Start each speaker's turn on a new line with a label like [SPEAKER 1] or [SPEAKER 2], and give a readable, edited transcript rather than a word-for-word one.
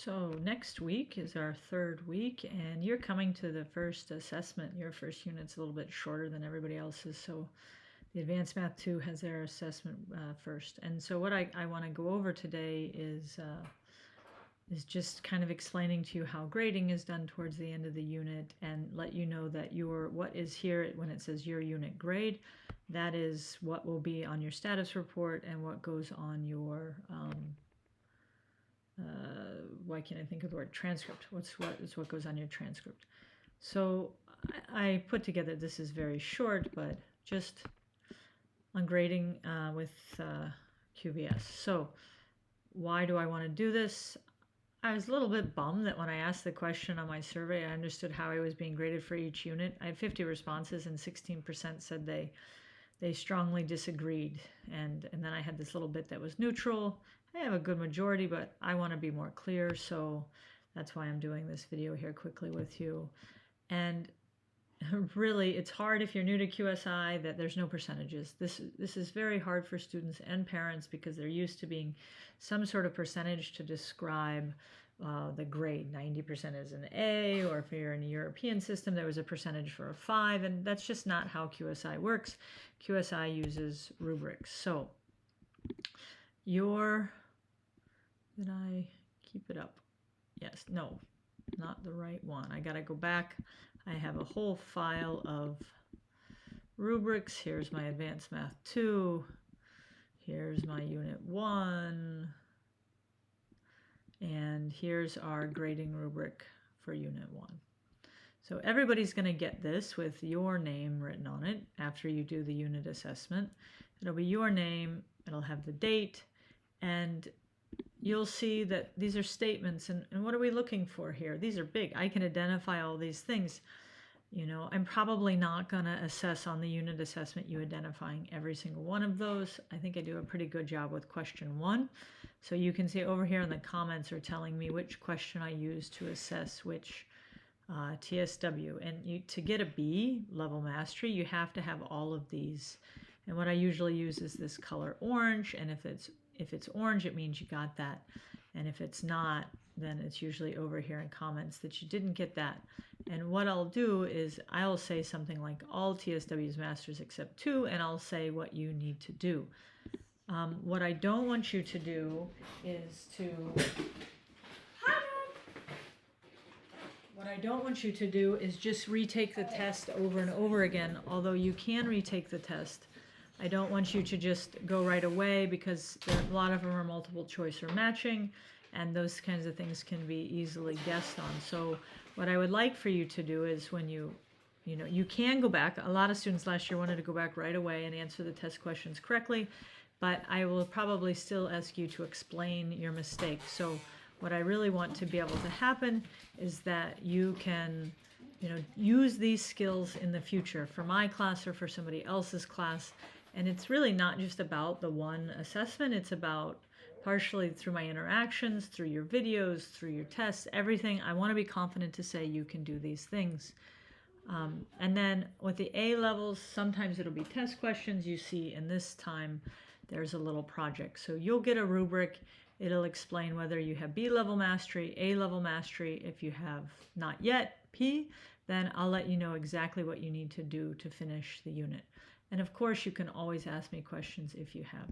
[SPEAKER 1] So next week is our third week, and you're coming to the first assessment. Your first unit's a little bit shorter than everybody else's, so the Advanced Math II has their assessment first. And so what I want to go over today is just kind of explaining to you how grading is done towards the end of the unit, and let you know that what is here when it says your unit grade, that is what will be on your status report and what goes on your why can't I think of the word transcript? What goes on your transcript. So I put together, this is very short, but just on grading with QVS. So why do I want to do this? I was a little bit bummed that when I asked the question on my survey, I understood how I was being graded for each unit. I had 50 responses and 16% said they strongly disagreed. And then I had this little bit that was neutral. I have a good majority, but I want to be more clear, so that's why I'm doing this video here quickly with you. And really, it's hard if you're new to QSI that there's no percentages. This is very hard for students and parents because they're used to being some sort of percentage to describe the grade. 90% is an A, or if you're in a European system, there was a percentage for a 5, and that's just not how QSI works. QSI uses rubrics. So did I keep it up? Yes, no, not the right one. I gotta go back. I have a whole file of rubrics. Here's my Advanced Math II. Here's my Unit 1. And here's our grading rubric for Unit 1. So everybody's going to get this with your name written on it after you do the unit assessment. It'll be your name, it'll have the date, and you'll see that these are statements. And what are we looking for here? These are big. I can identify all these things. You know, I'm probably not going to assess on the unit assessment you identifying every single one of those. I think I do a pretty good job with question 1. So you can see over here in the comments are telling me which question I use to assess which TSW. And to get a B, level mastery, you have to have all of these. And what I usually use is this color orange. And if it's orange, it means you got that. And if it's not, then it's usually over here in comments that you didn't get that. And what I'll do is I'll say something like all TSWs masters except 2, and I'll say what you need to do. What I don't want you to do is just retake the test over and over again, although you can retake the test. I don't want you to just go right away because a lot of them are multiple choice or matching, and those kinds of things can be easily guessed on. So what I would like for you to do is when you can go back. A lot of students last year wanted to go back right away and answer the test questions correctly, but I will probably still ask you to explain your mistake. So what I really want to be able to happen is that you can use these skills in the future for my class or for somebody else's class. And it's really not just about the one assessment. It's about partially through my interactions, through your videos, through your tests, everything. I want to be confident to say you can do these things. And then with the A levels, sometimes it'll be test questions. You see in this time, there's a little project. So you'll get a rubric. It'll explain whether you have B level mastery, A level mastery. If you have not yet P, then I'll let you know exactly what you need to do to finish the unit. And of course, you can always ask me questions if you have them.